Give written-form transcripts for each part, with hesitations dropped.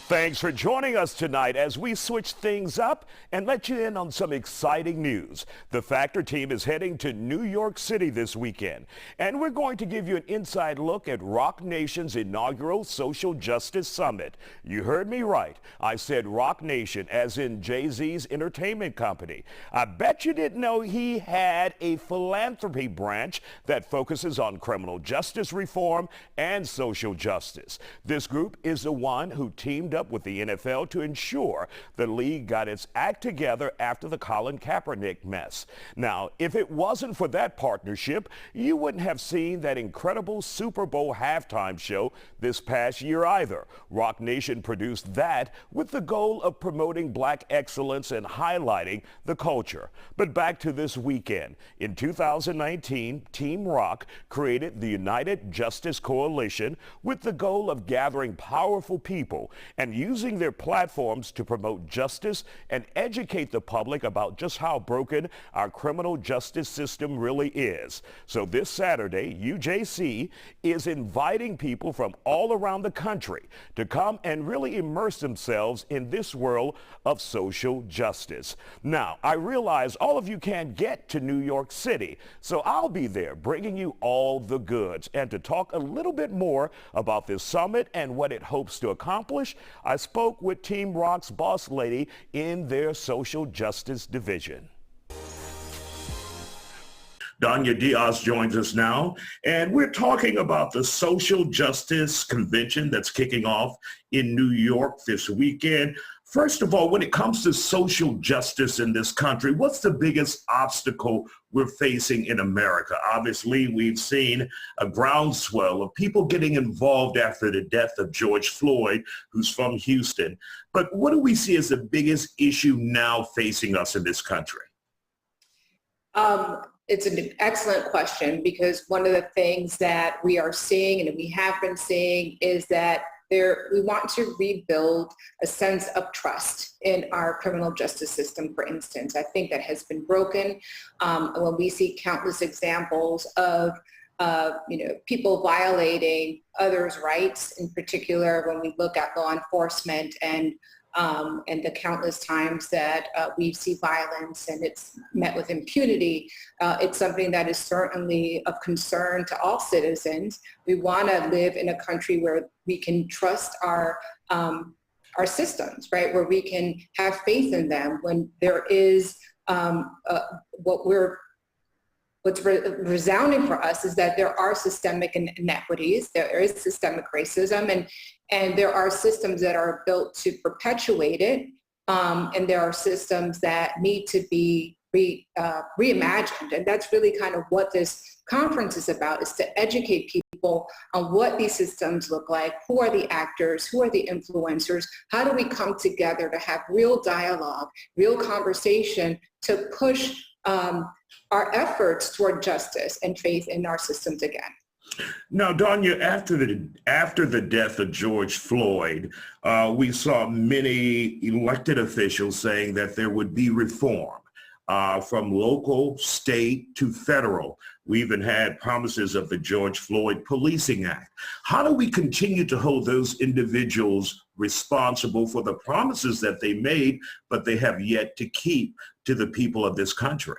Thanks for joining us tonight as we switch things up and let you in on some exciting news. The Factor team is heading to New York City this weekend, and we're going to give you an inside look at Roc Nation's inaugural Social Justice Summit. You heard me right. I said Roc Nation, as in Jay-Z's entertainment company. I bet you didn't know he had a philanthropy branch that focuses on criminal justice reform and social justice. This group is the one who teamed up with the NFL to ensure the league got its act together after the Colin Kaepernick mess. Now, if it wasn't for that partnership, you wouldn't have seen that incredible Super Bowl halftime show this past year either. Roc Nation produced that with the goal of promoting black excellence and highlighting the culture. But back to this weekend. In 2019, Team Roc created the United Justice Coalition with the goal of gathering powerful people and using their platforms to promote justice and educate the public about just how broken our criminal justice system really is. So this Saturday, UJC is inviting people from all around the country to come and really immerse themselves in this world of social justice. Now, I realize all of you can't get to New York City, so I'll be there bringing you all the goods. And to talk a little bit more about this summit and what it hopes to accomplish, I spoke with Team Roc's boss lady in their social justice division. Danya Diaz joins us now, and we're talking about the social justice convention that's kicking off in New York this weekend. First of all, when it comes to social justice in this country, what's the biggest obstacle we're facing in America? Obviously, we've seen a groundswell of people getting involved after the death of George Floyd, who's from Houston. But what do we see as the biggest issue now facing us in this country? It's an excellent question, because one of the things that we are seeing and we have been seeing is that we want to rebuild a sense of trust in our criminal justice system, for instance. I think that has been broken when we see countless examples of people violating others' rights, in particular when we look at law enforcement and the countless times that we see violence and it's met with impunity. It's something that is certainly of concern to all citizens. We want to live in a country where we can trust our systems, right? Where we can have faith in them when there is what's resounding for us is that there are systemic inequities, there is systemic racism, and there are systems that are built to perpetuate it, and there are systems that need to be reimagined. And that's really kind of what this conference is about, is to educate people on what these systems look like, who are the actors, who are the influencers, how do we come together to have real dialogue, real conversation to push our efforts toward justice and faith in our systems again. Now, Danya, after the death of George Floyd, we saw many elected officials saying that there would be reform from local, state to federal. We even had promises of the George Floyd Policing Act. How do we continue to hold those individuals responsible for the promises that they made, but they have yet to keep to the people of this country?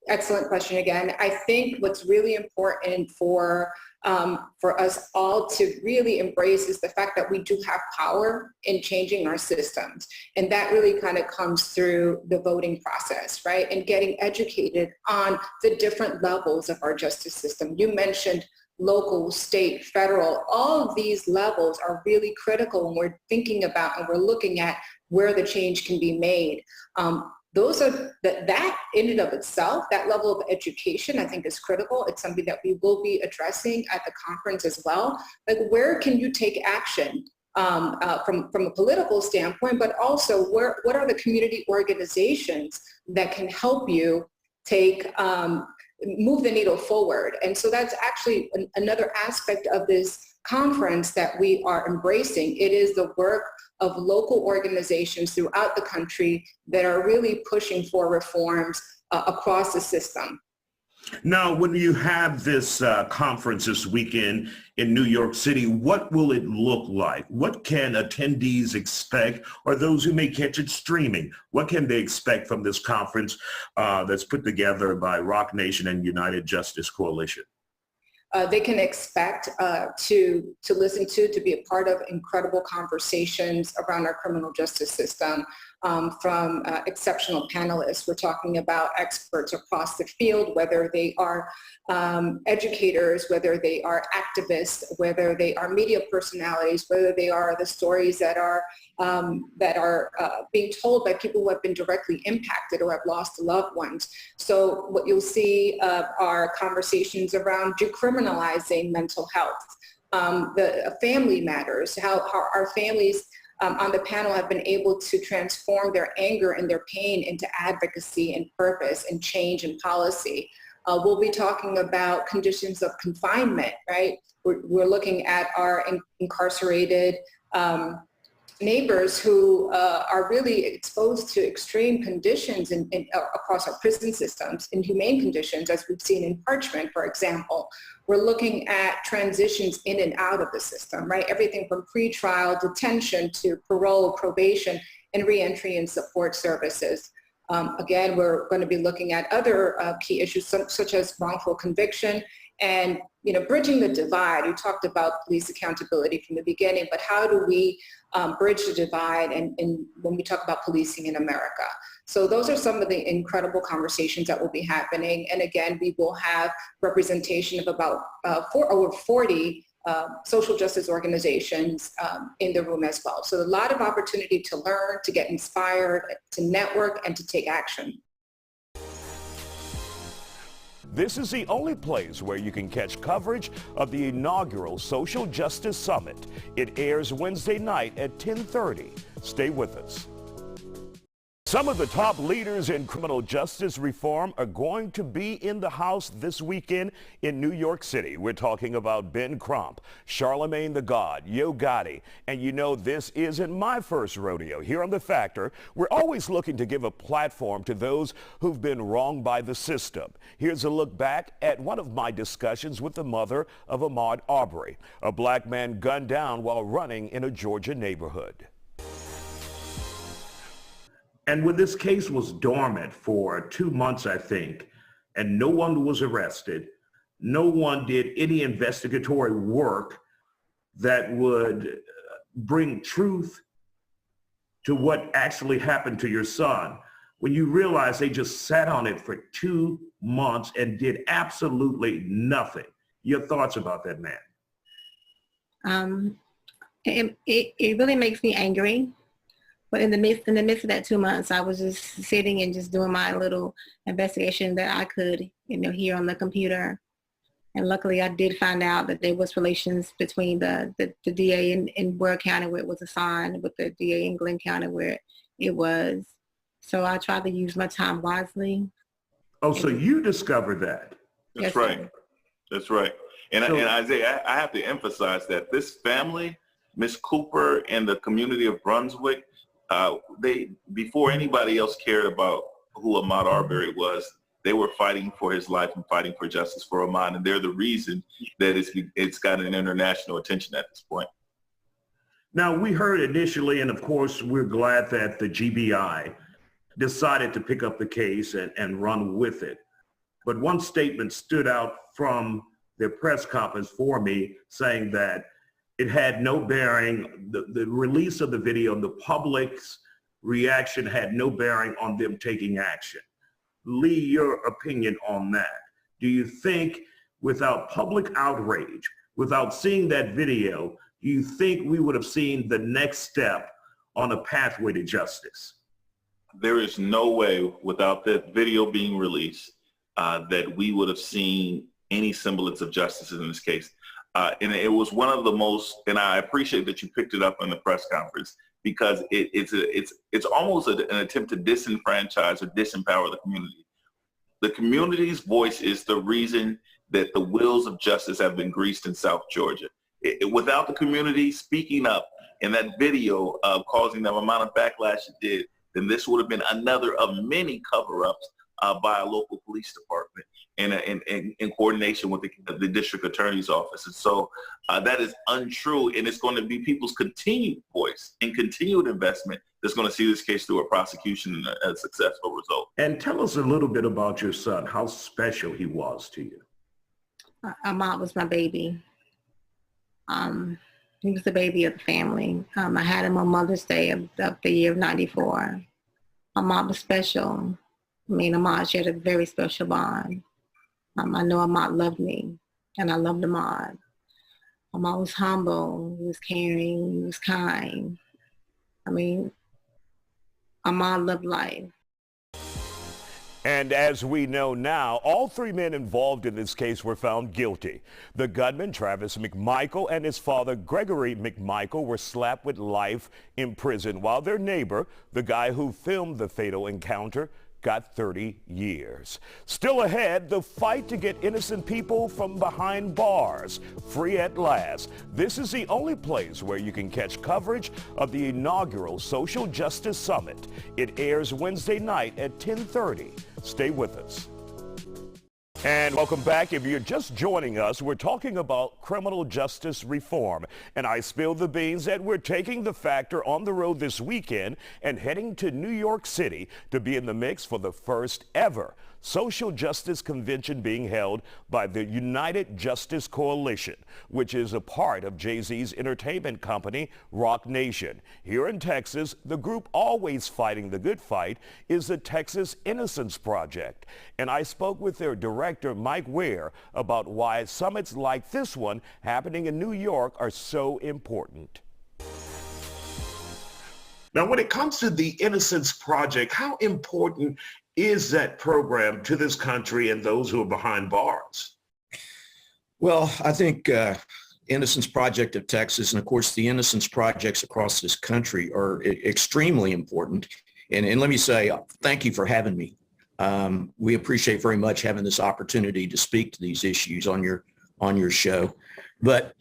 Excellent question again. I think what's really important for us all to really embrace is the fact that we do have power in changing our systems. And that really kind of comes through the voting process, right? And getting educated on the different levels of our justice system. You mentioned local, state, federal. All of these levels are really critical when we're thinking about and we're looking at where the change can be made. That in and of itself, that level of education, I think is critical. It's something that we will be addressing at the conference as well. Like, where can you take action from a political standpoint, but also what are the community organizations that can help you move the needle forward? And so that's actually another aspect of this conference that we are embracing. It is the work of local organizations throughout the country that are really pushing for reforms across the system. Now, when you have this conference this weekend in New York City, what will it look like? What can attendees expect, or those who may catch it streaming? What can they expect from this conference that's put together by Rock Nation and United Justice Coalition? They can expect to listen to be a part of incredible conversations around our criminal justice system from exceptional panelists. We're talking about experts across the field, whether they are educators, whether they are activists, whether they are media personalities, whether they are the stories that are being told by people who have been directly impacted or have lost loved ones. So what you'll see are conversations around decriminalizing mental health, the family matters, how our families on the panel have been able to transform their anger and their pain into advocacy and purpose and change in policy. We'll be talking about conditions of confinement, right? We're looking at our incarcerated neighbors who are really exposed to extreme conditions across our prison systems, inhumane conditions, as we've seen in Parchment, for example. We're looking at transitions in and out of the system, right? Everything from pretrial detention to parole, probation, and reentry and support services. Again, we're going to be looking at other key issues such as wrongful conviction and, bridging the divide. You talked about police accountability from the beginning, but how do we bridge the divide and when we talk about policing in America? So those are some of the incredible conversations that will be happening. And again, we will have representation of about over 40 social justice organizations in the room as well. So a lot of opportunity to learn, to get inspired, to network, and to take action. This is the only place where you can catch coverage of the inaugural Social Justice Summit. It airs Wednesday night at 10:30. Stay with us. Some of the top leaders in criminal justice reform are going to be in the house this weekend in New York City. We're talking about Ben Crump, Charlemagne the God, Yo Gotti. And this isn't my first rodeo. Here on The Factor, we're always looking to give a platform to those who've been wronged by the system. Here's a look back at one of my discussions with the mother of Ahmaud Arbery, a black man gunned down while running in a Georgia neighborhood. And when this case was dormant for 2 months, I think, and no one was arrested, no one did any investigatory work that would bring truth to what actually happened to your son. When you realize they just sat on it for 2 months and did absolutely nothing. Your thoughts about that man? It really makes me angry. But in the midst of that 2 months, I was just sitting and just doing my little investigation that I could, here on the computer. And luckily, I did find out that there was relations between the DA in Ware County where it was assigned with the DA in Glenn County where it was. So I tried to use my time wisely. Oh, so you discovered that? That's right. That's right. And Isiah, I have to emphasize that this family, Miss Cooper and the community of Brunswick, they, before anybody else cared about who Ahmaud Arbery was, they were fighting for his life and fighting for justice for Ahmaud, and they're the reason that it's gotten international attention at this point. Now, we heard initially, and of course, we're glad that the GBI decided to pick up the case and run with it. But one statement stood out from their press conference for me, saying that it had no bearing, the release of the video, the public's reaction had no bearing on them taking action. Lee, your opinion on that. Do you think without public outrage, without seeing that video, do you think we would have seen the next step on a pathway to justice? There is no way without that video being released that we would have seen any semblance of justice in this case. And it was one of the most, and I appreciate that you picked it up in the press conference, because it's almost an attempt to disenfranchise or disempower the community. The community's voice is the reason that the wheels of justice have been greased in South Georgia. Without the community speaking up in that video causing the amount of backlash it did, then this would have been another of many cover-ups by a local police department in coordination with the district attorney's office. And so that is untrue, and it's going to be people's continued voice and continued investment that's going to see this case through a prosecution and a successful result. And tell us a little bit about your son, how special he was to you. Ahmaud was my baby. He was the baby of the family. I had him on Mother's Day of the year of '94. Ahmaud was special. Me and Ahmaud shared a very special bond. I know Ahmaud loved me, and I loved Ahmaud. Ahmaud was humble, he was caring, he was kind. I mean, Ahmaud loved life. And as we know now, all three men involved in this case were found guilty. The gunman, Travis McMichael, and his father, Gregory McMichael, were slapped with life in prison, while their neighbor, the guy who filmed the fatal encounter, got 30 years. Still ahead, the fight to get innocent people from behind bars free at last. This is the only place where you can catch coverage of the inaugural Social Justice Summit. It airs Wednesday night at 10:30. Stay with us. And welcome back. If you're just joining us, we're talking about criminal justice reform. And I spilled the beans that we're taking the Factor on the road this weekend and heading to New York City to be in the mix for the first ever social justice convention being held by the United Justice Coalition, which is a part of Jay-Z's entertainment company, Roc Nation. Here in Texas, the group always fighting the good fight is the Texas Innocence Project. And I spoke with their director, Mike Ware, about why summits like this one happening in New York are so important. Now, when it comes to the Innocence Project, how important is that program to this country and those who are behind bars? Well, I think Innocence Project of Texas, and of course the Innocence Projects across this country, are extremely important. And let me say, thank you for having me. We appreciate very much having this opportunity to speak to these issues on your show. But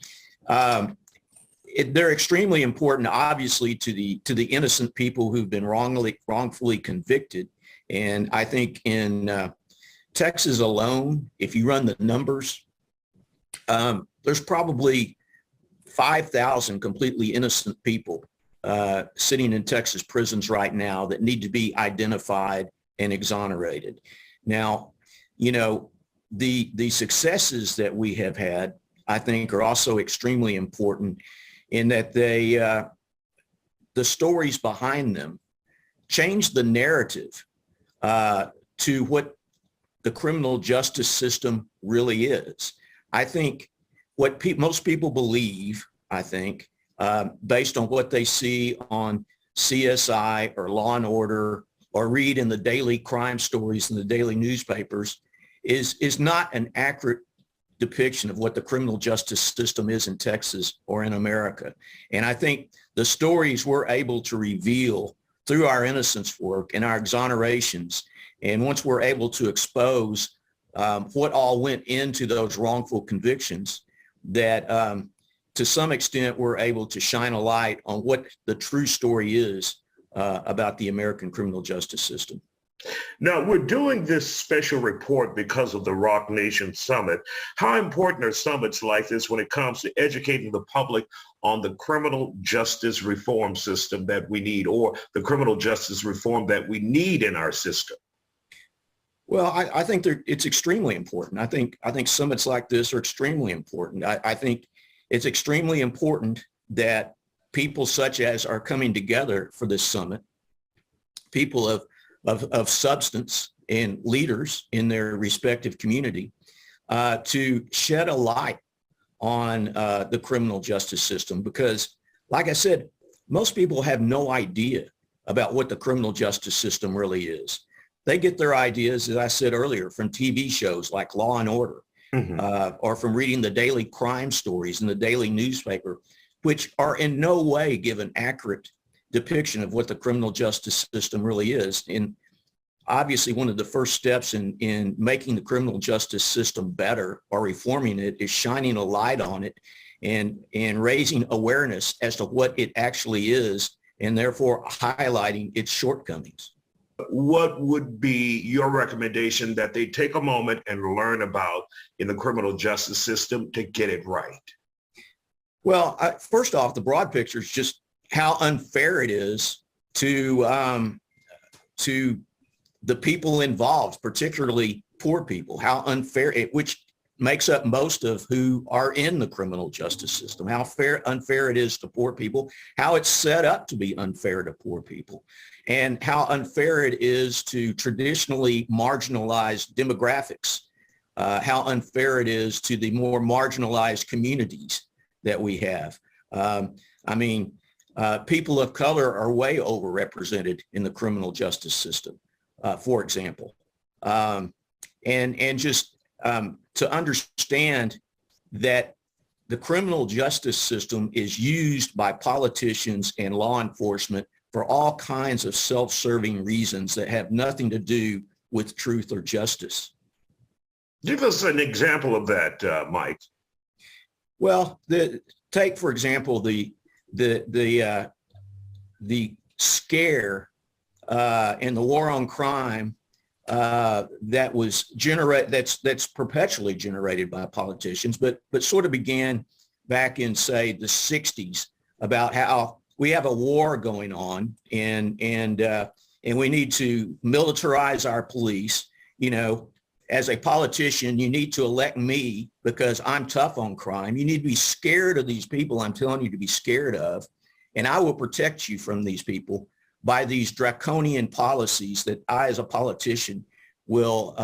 they're extremely important, obviously, to the innocent people who've been wrongfully convicted. And I think in Texas alone, if you run the numbers, there's probably 5,000 completely innocent people sitting in Texas prisons right now that need to be identified and exonerated. Now, you know, the successes that we have had, I think, are also extremely important in that the stories behind them change the narrative to what the criminal justice system really is. I think what most people believe, I think, based on what they see on CSI or Law and Order or read in the daily crime stories in the daily newspapers, is not an accurate depiction of what the criminal justice system is in Texas or in America. And I think the stories we're able to reveal through our innocence work and our exonerations, and once we're able to expose what all went into those wrongful convictions, that to some extent we're able to shine a light on what the true story is about the American criminal justice system. Now, we're doing this special report because of the Roc Nation Summit. How important are summits like this when it comes to educating the public on the criminal justice reform system that we need, or the criminal justice reform that we need in our system? Well, I think it's extremely important. I think summits like this are extremely important. I think it's extremely important that people such as are coming together for this summit, people of substance and leaders in their respective community, to shed a light on the criminal justice system. Because, like I said, most people have no idea about what the criminal justice system really is. They get their ideas, as I said earlier, from TV shows like Law and Order, or from reading the daily crime stories in the daily newspaper, which are in no way give an accurate depiction of what the criminal justice system really is. And obviously, one of the first steps in making the criminal justice system better or reforming it is shining a light on it and raising awareness as to what it actually is, and therefore highlighting its shortcomings. what would be your recommendation that they take a moment and learn about in the criminal justice system to get it right? Well, first off, the broad picture is just how unfair it is to the people involved, particularly poor people, how unfair which makes up most of who are in the criminal justice system, how unfair it is to poor people, how it's set up to be unfair to poor people, and how unfair it is to traditionally marginalized demographics, how unfair it is to the more marginalized communities that we have. People of color are way overrepresented in the criminal justice system, for example. To understand that the criminal justice system is used by politicians and law enforcement for all kinds of self-serving reasons that have nothing to do with truth or justice. Give us an example of that, Mike. Well, take for example the scare and the war on crime that was that's perpetually generated by politicians, but sort of began back in, say, the 60s, about how we have a war going on and we need to militarize our police. You know, as a politician, you need to elect me because I'm tough on crime. You need to be scared of these people I'm telling you to be scared of, and I will protect you from these people by these draconian policies that I, as a politician, will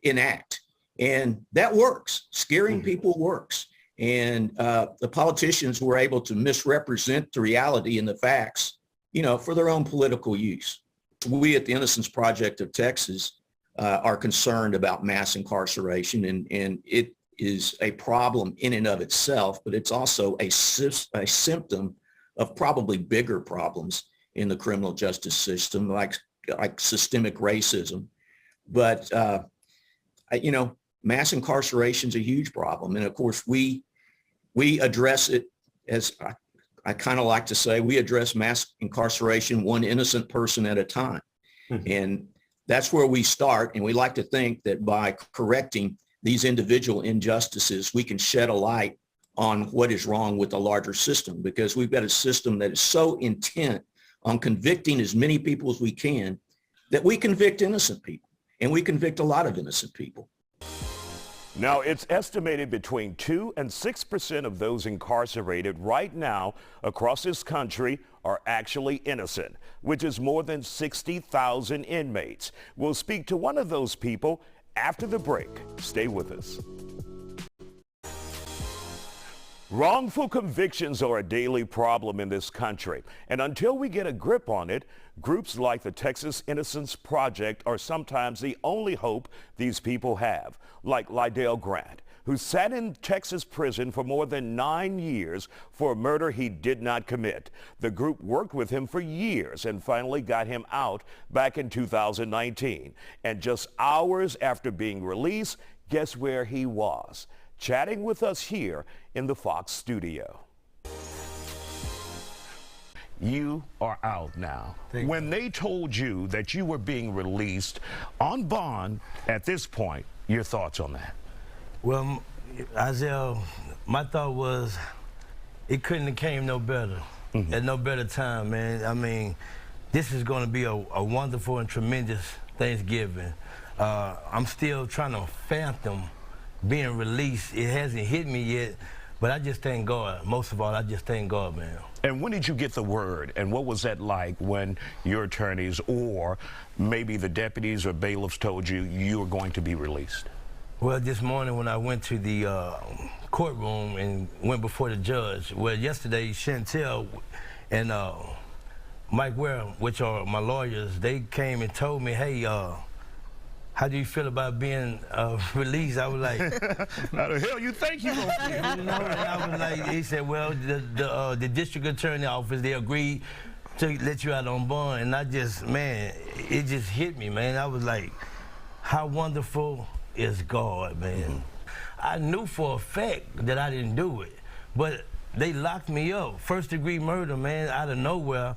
enact. And that works. Scaring people works. And the politicians were able to misrepresent the reality and the facts, you know, for their own political use. We at the Innocence Project of Texas are concerned about mass incarceration, and it is a problem in and of itself, but it's also a symptom of probably bigger problems in the criminal justice system, like systemic racism. But, you know, mass incarceration is a huge problem. And of course, we address it, as I kind of like to say, we address mass incarceration one innocent person at a time. Mm-hmm. And that's where we start. And we like to think that by correcting these individual injustices, we can shed a light on what is wrong with the larger system, because we've got a system that is so intent on convicting as many people as we can that we convict innocent people, and we convict a lot of innocent people. Now, it's estimated between 2 and 6% of those incarcerated right now across this country are actually innocent, which is more than 60,000 inmates. We'll speak to one of those people after the break. Stay with us. Wrongful convictions are a daily problem in this country, and until we get a grip on it, groups like the Texas Innocence Project are sometimes the only hope these people have, like Lydell Grant, who sat in Texas prison for more than 9 years for a murder he did not commit. The group worked with him for years and finally got him out back in 2019. And just hours after being released, guess where he was? Chatting with us here in the Fox studio. You are out now. When they told you that you were being released on bond at this point, your thoughts on that? Well, Isiah, my thought was it couldn't have came no better, at no better time, man. I mean, this is going to be a wonderful and tremendous Thanksgiving. I'm still trying to fathom being released. It hasn't hit me yet, but I just thank God. Most of all, I just thank God, man. And when did you get the word, and what was that like when your attorneys or maybe the deputies or bailiffs told you you were going to be released? Well, this morning when I went to the courtroom and went before the judge, well, yesterday Chantel and Mike Ware, which are my lawyers, they came and told me, hey, how do you feel about being released? I was like, how the hell you think you gonna feel? You know, and I was like, he said, well, the district attorney office, they agreed to let you out on bond. And I just, man, it just hit me, man. I was like, how wonderful is God, man. Mm-hmm. I knew for a fact that I didn't do it, but they locked me up. First degree murder, man, out of nowhere.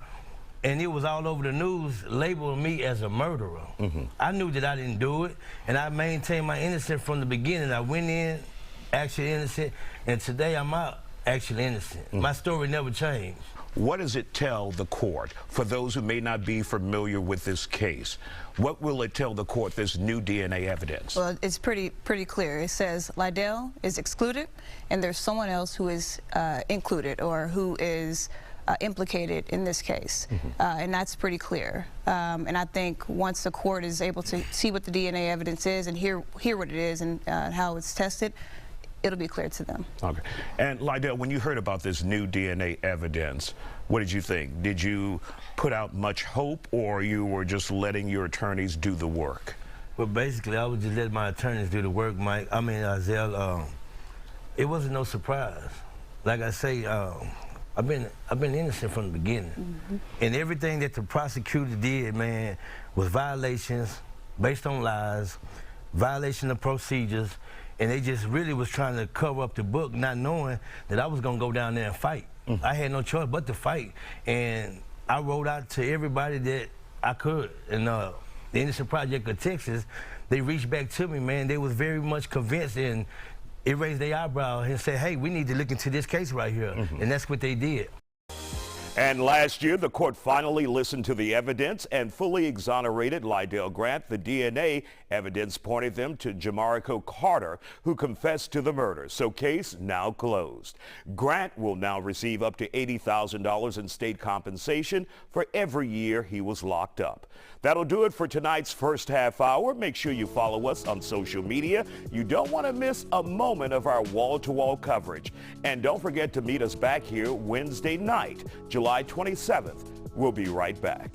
and it was all over the news labeling me as a murderer. I knew that I didn't do it, and I maintained my innocence from the beginning. I went in actually innocent, and today I'm out actually innocent. My story never changed. What does it tell the court? For those who may not be familiar with this case, what will it tell the court, this new DNA evidence? Well, it's pretty clear. It says Lydell is excluded, and there's someone else who is included or who is implicated in this case, and that's pretty clear. And I think once the court is able to see what the DNA evidence is and hear what it is and how it's tested, it'll be clear to them. Okay. And Lydell, when you heard about this new DNA evidence, what did you think? Did you put out much hope, or you were just letting your attorneys do the work? Well, basically, I was just letting my attorneys do the work, Mike. I mean, Isiah, it wasn't no surprise. Like I say, I've been innocent from the beginning. And everything that the prosecutor did, man, was violations based on lies, violation of procedures, and they just really was trying to cover up the book, not knowing that I was gonna go down there and fight. I had no choice but to fight. And I wrote out to everybody that I could. And the Innocent Project of Texas, they reached back to me, man. They was very much convinced, and it raised their eyebrow and said, hey, we need to look into this case right here. And that's what they did. And last year, the court finally listened to the evidence and fully exonerated Lydell Grant. The DNA evidence pointed them to Jamarico Carter, who confessed to the murder. So case now closed. Grant will now receive up to $80,000 in state compensation for every year he was locked up. That'll do it for tonight's first half hour. Make sure you follow us on social media. You don't want to miss a moment of our wall-to-wall coverage. And don't forget to meet us back here Wednesday night, July 27th. We'll be right back.